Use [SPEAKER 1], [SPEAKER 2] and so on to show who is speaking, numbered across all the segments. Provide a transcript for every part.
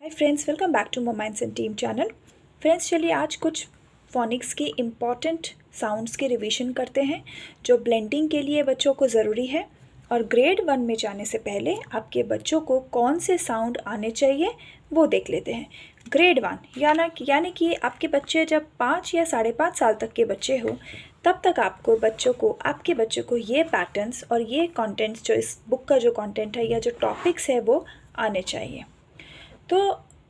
[SPEAKER 1] Hi friends, welcome back to मोमाइंड्स and team channel. Friends, चलिए आज कुछ फोनिक्स के इम्पॉर्टेंट साउंड्स के रिवीजन करते हैं जो ब्लेंडिंग के लिए बच्चों को ज़रूरी है। और ग्रेड 1 में जाने से पहले आपके बच्चों को कौन से साउंड आने चाहिए वो देख लेते हैं। ग्रेड 1 यानी कि आपके बच्चे जब 5 या 5.5 साल तक के बच्चे हो तब तक आपके बच्चों को ये पैटर्न्स और ये कंटेंट्स जो इस बुक का जो कंटेंट है या जो टॉपिक्स है वो आने चाहिए। तो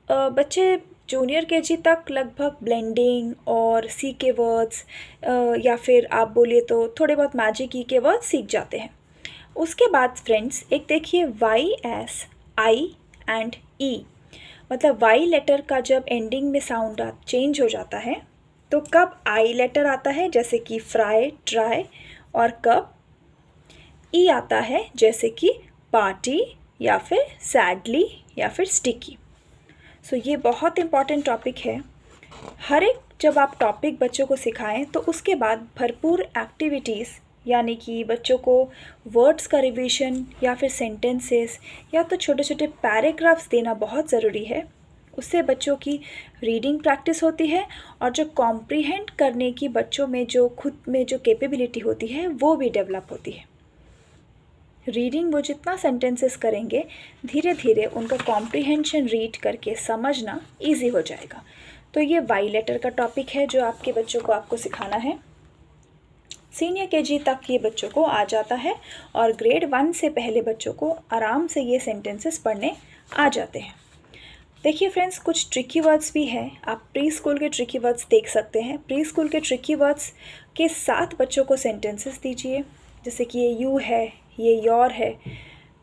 [SPEAKER 1] बच्चे जूनियर केजी तक लगभग ब्लेंडिंग और सी के वर्ड्स या फिर आप बोलिए तो थोड़े बहुत मैजिक ई के वर्ड्स सीख जाते हैं। उसके बाद फ्रेंड्स एक देखिए वाई एस आई एंड ई, मतलब वाई लेटर का जब एंडिंग में साउंड चेंज हो जाता है तो कब आई लेटर आता है जैसे कि फ्राई ट्राई, और कब ई आता है जैसे कि पार्टी या फिर सैडली या फिर स्टिकी। सो ये बहुत इम्पॉर्टेंट टॉपिक है। हर एक जब आप टॉपिक बच्चों को सिखाएं तो उसके बाद भरपूर एक्टिविटीज़ यानी कि बच्चों को वर्ड्स का रिवीजन या फिर सेंटेंसेस या तो छोटे छोटे पैराग्राफ्स देना बहुत ज़रूरी है। उससे बच्चों की रीडिंग प्रैक्टिस होती है और जो कॉम्प्रीहेंड करने की बच्चों में जो खुद में जो कैपेबिलिटी होती है वो भी डेवलप होती है। रीडिंग वो जितना सेंटेंसेस करेंगे धीरे धीरे उनका कॉम्प्रीहेंशन रीड करके समझना इजी हो जाएगा। तो ये वाई लेटर का टॉपिक है जो आपके बच्चों को आपको सिखाना है। सीनियर केजी तक ये बच्चों को आ जाता है और ग्रेड 1 से पहले बच्चों को आराम से ये सेंटेंसेस पढ़ने आ जाते हैं। देखिए फ्रेंड्स, कुछ ट्रिकी वर्ड्स भी हैं। आप प्री स्कूल के ट्रिकी वर्ड्स देख सकते हैं। प्री स्कूल के ट्रिकी वर्ड्स के साथ बच्चों को सेंटेंसेस दीजिए, जैसे कि ये यू है, ये योर है,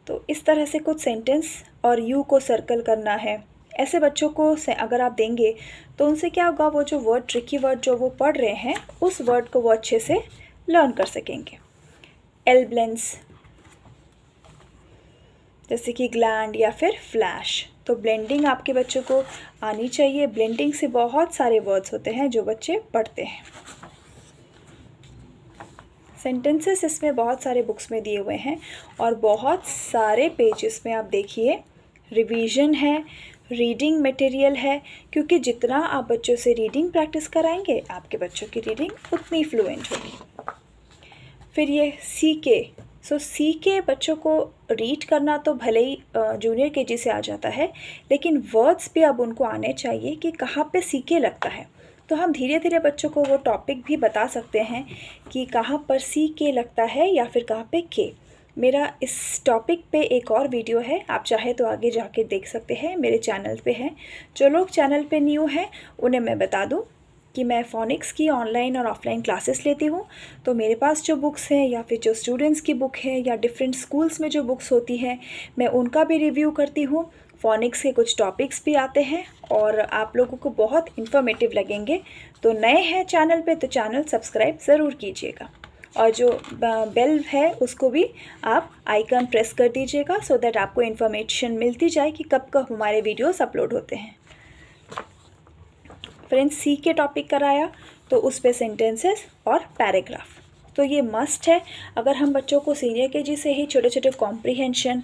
[SPEAKER 1] तो इस तरह से कुछ सेंटेंस और यू को सर्कल करना है। ऐसे बच्चों को अगर आप देंगे तो उनसे क्या होगा, वो जो वर्ड ट्रिकी वर्ड जो वो पढ़ रहे हैं उस वर्ड को वो अच्छे से लर्न कर सकेंगे। एल्बलेंस जैसे कि ग्लैंड या फिर फ्लैश। तो ब्लेंडिंग आपके बच्चों को आनी चाहिए। ब्लेंडिंग से बहुत सारे वर्ड्स होते हैं जो बच्चे पढ़ते हैं। सेंटेंसेस इसमें बहुत सारे बुक्स में दिए हुए हैं और बहुत सारे पेजेस में आप देखिए रिवीजन है, रीडिंग मटेरियल है, क्योंकि जितना आप बच्चों से रीडिंग प्रैक्टिस कराएंगे आपके बच्चों की रीडिंग उतनी फ्लुएंट होगी। फिर ये सी के। सी के बच्चों को रीड करना तो भले ही जूनियर केजी से आ जाता है, लेकिन वर्ड्स भी अब उनको आने चाहिए कि कहाँ पे सी के लगता है। तो हम धीरे धीरे बच्चों को वो टॉपिक भी बता सकते हैं कि कहाँ पर सी के लगता है या फिर कहाँ पे के। मेरा इस टॉपिक पे एक और वीडियो है, आप चाहे तो आगे जाके देख सकते हैं, मेरे चैनल पे है। जो लोग चैनल पे न्यू हैं उन्हें मैं बता दूं कि मैं फोनिक्स की ऑनलाइन और ऑफलाइन क्लासेस लेती हूँ। तो मेरे पास जो बुक्स हैं या फिर जो स्टूडेंट्स की बुक है या डिफरेंट स्कूल्स में जो बुक्स होती हैं मैं उनका भी रिव्यू करती हूँ। फोनिक्स के कुछ टॉपिक्स भी आते हैं और आप लोगों को बहुत इन्फॉर्मेटिव लगेंगे। तो नए हैं चैनल पे तो चैनल सब्सक्राइब ज़रूर कीजिएगा और जो बेल है उसको भी आप आइकन प्रेस कर दीजिएगा सो दैट आपको इन्फॉर्मेशन मिलती जाए कि कब कब हमारे वीडियोस अपलोड होते हैं। फ्रेंड्स, सी के टॉपिक कराया तो उस पे सेंटेंसेस और पैराग्राफ तो ये मस्ट है। अगर हम बच्चों को सीनियर केजी से ही छोटे छोटे कॉम्प्रीहेंशन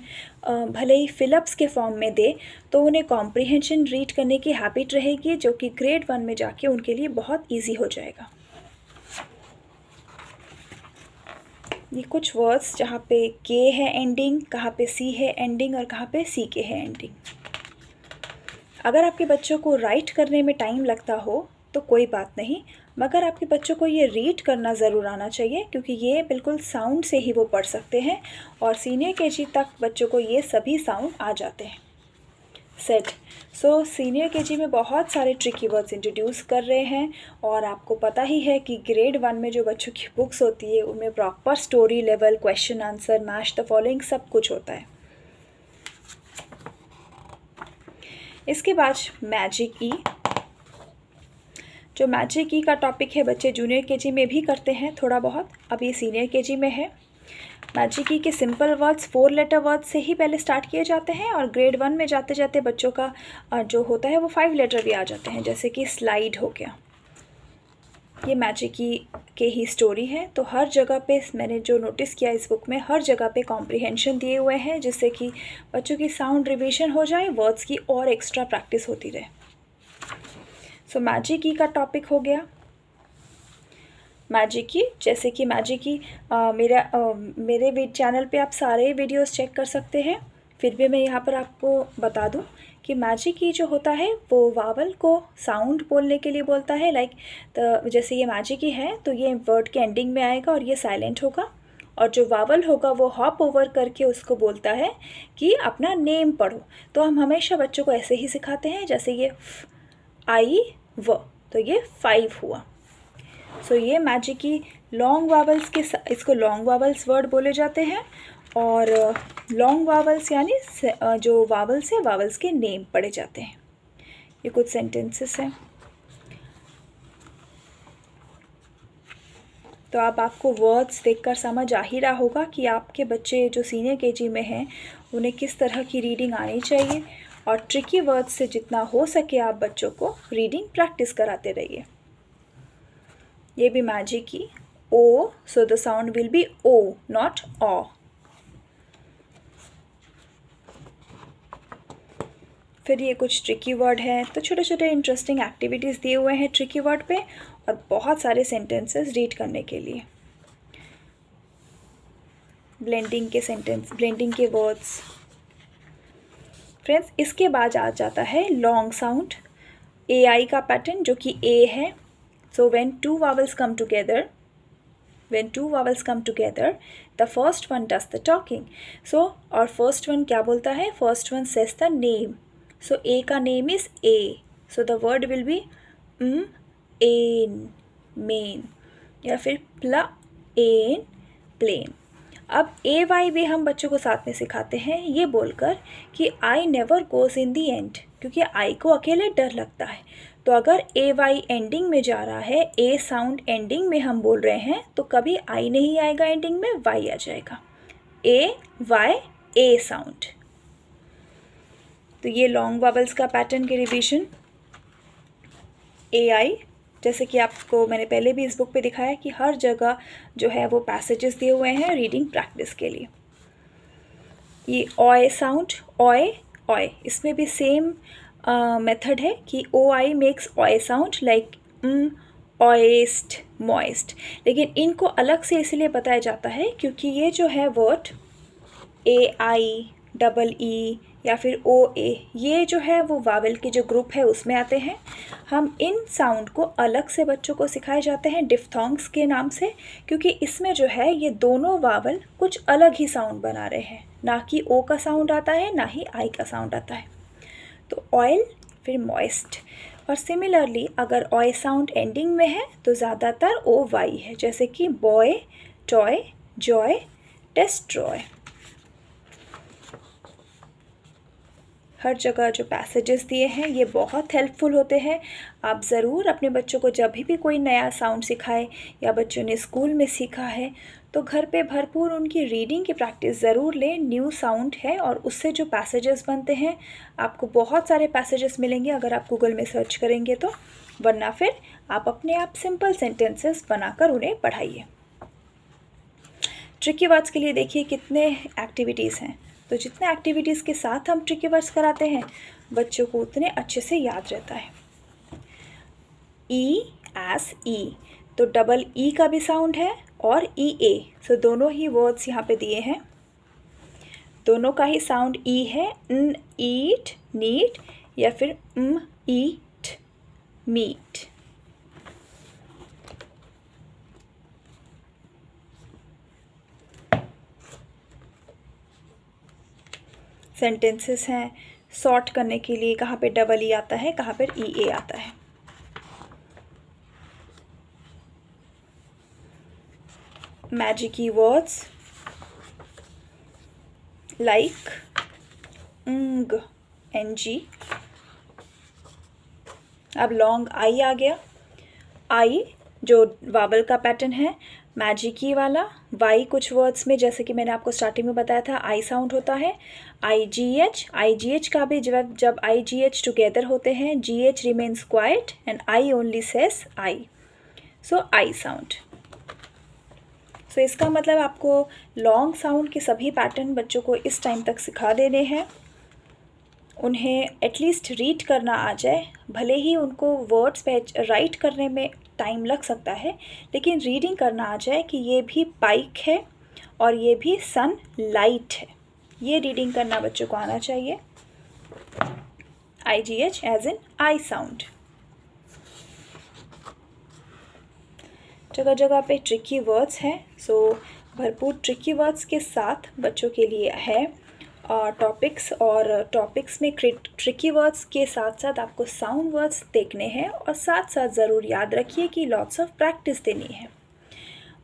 [SPEAKER 1] भले ही फिलअप्स के फॉर्म में दे तो उन्हें कॉम्प्रीहेंशन रीड करने की हैबिट रहेगी, जो कि ग्रेड 1 में जाके उनके लिए बहुत ईजी हो जाएगा। ये कुछ वर्ड्स जहाँ पे के है एंडिंग, कहाँ पे सी है एंडिंग और कहाँ पे सी के है एंडिंग। अगर आपके बच्चों को राइट करने में टाइम लगता हो तो कोई बात नहीं, मगर आपके बच्चों को ये रीड करना ज़रूर आना चाहिए, क्योंकि ये बिल्कुल साउंड से ही वो पढ़ सकते हैं और सीनियर केजी तक बच्चों को ये सभी साउंड आ जाते हैं। सेट। सीनियर केजी में बहुत सारे ट्रिकी वर्ड्स इंट्रोड्यूस कर रहे हैं और आपको पता ही है कि ग्रेड 1 में जो बच्चों की बुक्स होती है उनमें proper story level, question answer, match the following सब कुछ होता है। इसके बाद मैजिक ई। जो मैजिक ई का टॉपिक है बच्चे जूनियर केजी में भी करते हैं थोड़ा बहुत, अब ये सीनियर केजी में है। मैजिक ई के सिंपल वर्ड्स 4 लेटर वर्ड्स से ही पहले स्टार्ट किए जाते हैं और ग्रेड 1 में जाते जाते बच्चों का जो होता है वो 5 लेटर भी आ जाते हैं, जैसे कि स्लाइड हो गया। ये मैजिक के ही स्टोरी है। तो हर जगह पे मैंने जो नोटिस किया इस बुक में, हर जगह पे कॉम्प्रिहेंशन दिए हुए हैं जिससे कि बच्चों की साउंड रिविजन हो जाए, वर्ड्स की और एक्स्ट्रा प्रैक्टिस होती रहे। सो मैजिक की का टॉपिक हो गया। मैजिक की, जैसे कि मैजिक की मेरे चैनल पे आप सारे वीडियोस चेक कर सकते हैं, फिर भी मैं यहाँ पर आपको बता दूँ कि मैजिक की जो होता है वो वावल को साउंड बोलने के लिए बोलता है। लाइक तो जैसे ये मैजिक की है तो ये वर्ड के एंडिंग में आएगा और ये साइलेंट होगा, और जो वावल होगा वो हॉप ओवर करके उसको बोलता है कि अपना नेम पढ़ो। तो हम हमेशा बच्चों को ऐसे ही सिखाते हैं, जैसे ये आई व, तो ये 5 हुआ। सो ये मैजिक की लॉन्ग वावल्स के, इसको लॉन्ग वावल्स वर्ड बोले जाते हैं, और लॉन्ग वावल्स यानी जो वावल्स है वावल्स के नेम पढ़े जाते हैं। ये कुछ सेंटेंसेस हैं। तो अब आपको वर्ड्स देखकर समझ आ ही रहा होगा कि आपके बच्चे जो सीनियर केजी में हैं उन्हें किस तरह की रीडिंग आनी चाहिए, और ट्रिकी वर्ड्स से जितना हो सके आप बच्चों को रीडिंग प्रैक्टिस कराते रहिए। ये भी मैजिक की O, so the sound will be O, not aw. फिर ये कुछ ट्रिकी वर्ड है, तो छोटे छोटे इंटरेस्टिंग एक्टिविटीज़ दिए हुए हैं ट्रिकी वर्ड पे, और बहुत सारे सेंटेंसेस रीड करने के लिए। ब्लेंडिंग के सेंटेंस, ब्लेंडिंग के वर्ड्स। फ्रेंड्स, इसके बाद आ जाता है लॉन्ग साउंड, ए आई का पैटर्न, जो कि ए है। So when two vowels come together, the first one does the talking. So और फर्स्ट वन क्या बोलता है, first one says the name. So A का name is A, so the word will be an, main, या फिर प्ला N, plane. अब ए Y भी हम बच्चों को साथ में सिखाते हैं, ये बोलकर कि I never goes in the and, क्योंकि आई को अकेले डर लगता है। तो अगर ए वाई एंडिंग में जा रहा है, ए साउंड एंडिंग में हम बोल रहे हैं, तो कभी आई नहीं आएगा एंडिंग में, वाई आ जाएगा। ए वाई, ए साउंड। तो ये लॉन्ग वावल्स का पैटर्न के रिवीजन। ए आई, जैसे कि आपको मैंने पहले भी इस बुक पे दिखाया कि हर जगह जो है वो पैसेजेस दिए हुए हैं रीडिंग प्रैक्टिस के लिए। ये ऑय साउंड, ऑय ऑय, इसमें भी सेम मेथड है कि O I makes oy sound, like ऑयस्ट, मॉइस्ट। लेकिन इनको अलग से इसलिए बताया जाता है क्योंकि ये जो है word a I, double E या फिर ओ ए, ये जो है वो वावल के जो ग्रुप है उसमें आते हैं। हम इन साउंड को अलग से बच्चों को सिखाए जाते हैं डिफ्थोंग्स के नाम से, क्योंकि इसमें जो है ये दोनों वावल कुछ अलग ही साउंड बना रहे हैं, ना कि ओ का साउंड आता है ना ही आई का साउंड आता है। तो ऑयल, फिर मॉइस्ट। और सिमिलरली अगर ऑय साउंड एंडिंग में है तो ज़्यादातर ओ वाई है, जैसे कि बॉय, टॉय, जॉय, डिस्ट्रॉय। हर जगह जो पैसेजेस दिए हैं ये बहुत हेल्पफुल होते हैं। आप ज़रूर अपने बच्चों को जब भी कोई नया साउंड सिखाएं या बच्चों ने स्कूल में सीखा है तो घर पे भरपूर उनकी रीडिंग की प्रैक्टिस ज़रूर लें। न्यू साउंड है और उससे जो पैसेजेस बनते हैं, आपको बहुत सारे पैसेजेस मिलेंगे अगर आप गूगल में सर्च करेंगे तो, वरना फिर आप अपने आप सिंपल सेंटेंसेस बनाकर उन्हें पढ़ाइए। ट्रिकी वर्ड्स के लिए देखिए कितने एक्टिविटीज़ हैं, तो जितने एक्टिविटीज़ के साथ हम ट्रिकी वर्ड्स कराते हैं बच्चों को उतने अच्छे से याद रहता है। ई एस ई, तो डबल ई का भी साउंड है और ई ए, सो दोनों ही वर्ड्स यहाँ पे दिए हैं, दोनों का ही साउंड ई है। न ईट, नीट, या फिर ईट, मीट। सेंटेंसेस हैं सॉर्ट करने के लिए, कहाँ पे डबल ई आता है, कहाँ पर ई ए आता है। मैजिकी वर्ड्स लाइक ng, ng। अब लॉन्ग आई आ गया। आई जो वावल का पैटर्न है मैजिकी वाला। वाई कुछ वर्ड्स में, जैसे कि मैंने आपको स्टार्टिंग में बताया था, आई साउंड होता है। आई जी एच का भी जब आई जी एच टुगेदर होते हैं, G H remains quiet and I only says I. So I sound. So इसका मतलब आपको लॉन्ग साउंड के सभी पैटर्न बच्चों को इस टाइम तक सिखा देने हैं। उन्हें एटलीस्ट रीड करना आ जाए, भले ही उनको वर्ड्स पे राइट करने में टाइम लग सकता है, लेकिन रीडिंग करना आ जाए कि ये भी बाइक है और ये भी सन लाइट है। ये रीडिंग करना बच्चों को आना चाहिए। IGH as in I sound. जगह जगह पे ट्रिकी वर्ड्स हैं, सो भरपूर ट्रिकी वर्ड्स के साथ बच्चों के लिए है टॉपिक्स, और टॉपिक्स में ट्रिकी वर्ड्स के साथ साथ आपको साउंड वर्ड्स देखने हैं, और साथ साथ ज़रूर याद रखिए कि लॉट्स ऑफ प्रैक्टिस देनी है।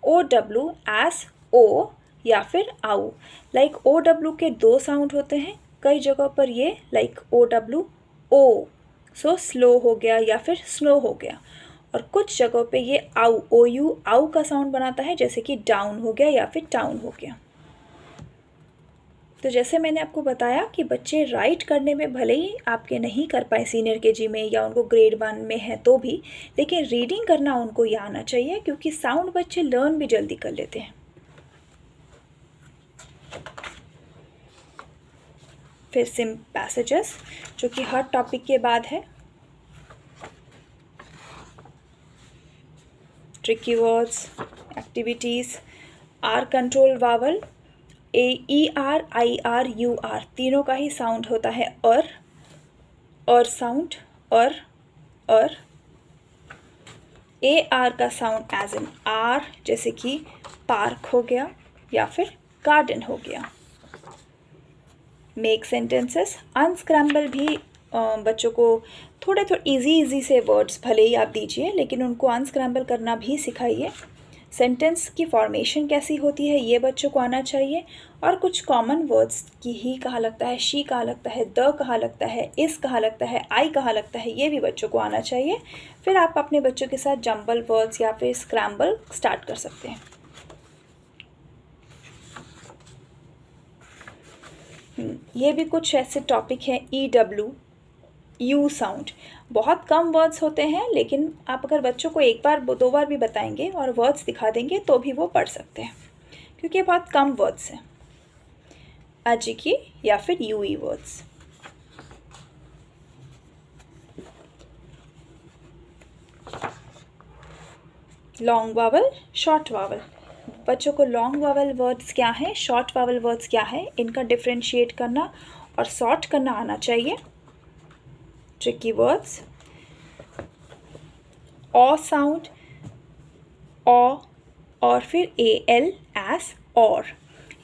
[SPEAKER 1] OW एस ओ या फिर आउ। लाइक OW के 2 साउंड होते हैं, कई जगहों पर ये लाइक OW ओ, सो स्लो हो गया या फिर स्नो हो गया, और कुछ जगहों पे ये आउ OU आउ का साउंड बनाता है, जैसे कि डाउन हो गया या फिर टाउन हो गया। तो जैसे मैंने आपको बताया कि बच्चे राइट करने में भले ही आपके नहीं कर पाए सीनियर KG में या उनको ग्रेड 1 में है तो भी, लेकिन रीडिंग करना उनको ये आना चाहिए, क्योंकि साउंड बच्चे लर्न भी जल्दी कर लेते हैं। फिर सिम पैसेजेस, जो कि हर टॉपिक के बाद है। Tricky words, activities, R control vowel, ER IR UR तीनों का ही साउंड होता है और साउंड, और AR का साउंड एज इन आर, जैसे कि पार्क हो गया या फिर गार्डन हो गया। मेक सेंटेंसेस, अनस्क्रैम्बल भी बच्चों को थोड़े इजी से वर्ड्स भले ही आप दीजिए, लेकिन उनको अनस्क्रैम्बल करना भी सिखाइए। सेंटेंस की फॉर्मेशन कैसी होती है ये बच्चों को आना चाहिए, और कुछ कॉमन वर्ड्स की ही कहाँ लगता है, शी कहाँ लगता है, द कहाँ लगता है, इस कहाँ लगता है, आई कहाँ लगता है, ये भी बच्चों को आना चाहिए। फिर आप अपने बच्चों के साथ जंबल वर्ड्स या फिर स्क्रैम्बल स्टार्ट कर सकते हैं। ये भी कुछ ऐसे टॉपिक हैं। EW U साउंड, बहुत कम वर्ड्स होते हैं, लेकिन आप अगर बच्चों को एक बार 2 बार भी बताएंगे और वर्ड्स दिखा देंगे तो भी वो पढ़ सकते हैं, क्योंकि बहुत कम वर्ड्स हैं। अजिकी या फिर UE words. Long vowel, short vowel, बच्चों को लॉन्ग वावल वर्ड्स क्या है, शॉर्ट वावल वर्ड्स क्या है, इनका डिफ्रेंशिएट करना और सॉर्ट करना आना चाहिए। ट्रिकी वर्ड्स, ऑ साउंड, ऑ और फिर AL एस और,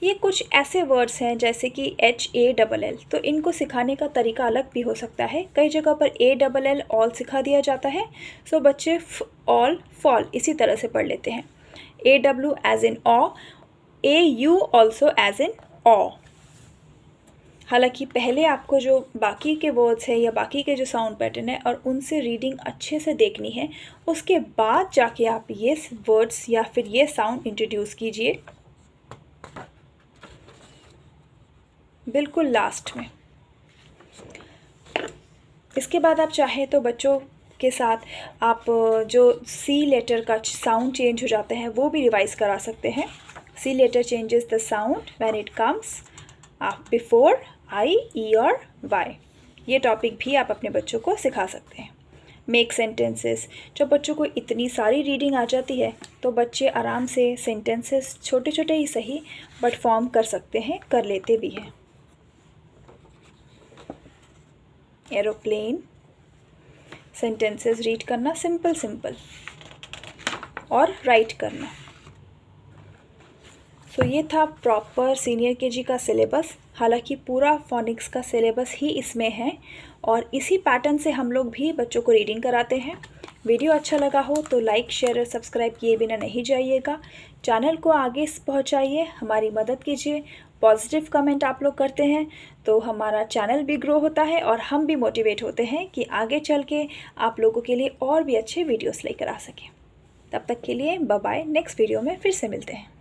[SPEAKER 1] ये कुछ ऐसे वर्ड्स हैं जैसे कि HALL, तो इनको सिखाने का तरीका अलग भी हो सकता है। कई जगह पर ALL ऑल सिखा दिया जाता है, सो बच्चे ऑल फॉल इसी तरह से पढ़ लेते हैं। AW as in aw, AU also as in aw. हालांकि पहले आपको जो बाकी के वर्ड्स है या बाकी के जो साउंड पैटर्न है और उनसे रीडिंग अच्छे से देखनी है, उसके बाद जाके आप ये वर्ड्स या फिर ये साउंड इंट्रोड्यूस कीजिए, बिल्कुल लास्ट में। इसके बाद आप चाहें तो बच्चों के साथ आप जो C लेटर का साउंड चेंज हो जाते हैं वो भी रिवाइज करा सकते हैं। C letter changes the sound when it comes before I, E और Y। ये टॉपिक भी आप अपने बच्चों को सिखा सकते हैं। मेक सेंटेंसेस, जब बच्चों को इतनी सारी रीडिंग आ जाती है तो बच्चे आराम से सेंटेंसेस छोटे छोटे ही सही बट फॉर्म कर सकते हैं, कर लेते भी हैं। एरोप्लेन, सेंटेंसेस रीड करना सिंपल और राइट करना। तो ये था प्रॉपर सीनियर KG का सिलेबस। हालांकि पूरा फोनिक्स का सिलेबस ही इसमें है और इसी पैटर्न से हम लोग भी बच्चों को रीडिंग कराते हैं। वीडियो अच्छा लगा हो तो लाइक, शेयर और सब्सक्राइब किए बिना नहीं जाइएगा। चैनल को आगे पहुंचाइए, हमारी मदद कीजिए। पॉजिटिव कमेंट आप लोग करते हैं तो हमारा चैनल भी ग्रो होता है और हम भी मोटिवेट होते हैं कि आगे चल के आप लोगों के लिए और भी अच्छे वीडियोस लेकर आ सकें। तब तक के लिए बाय बाय। नेक्स्ट वीडियो में फिर से मिलते हैं।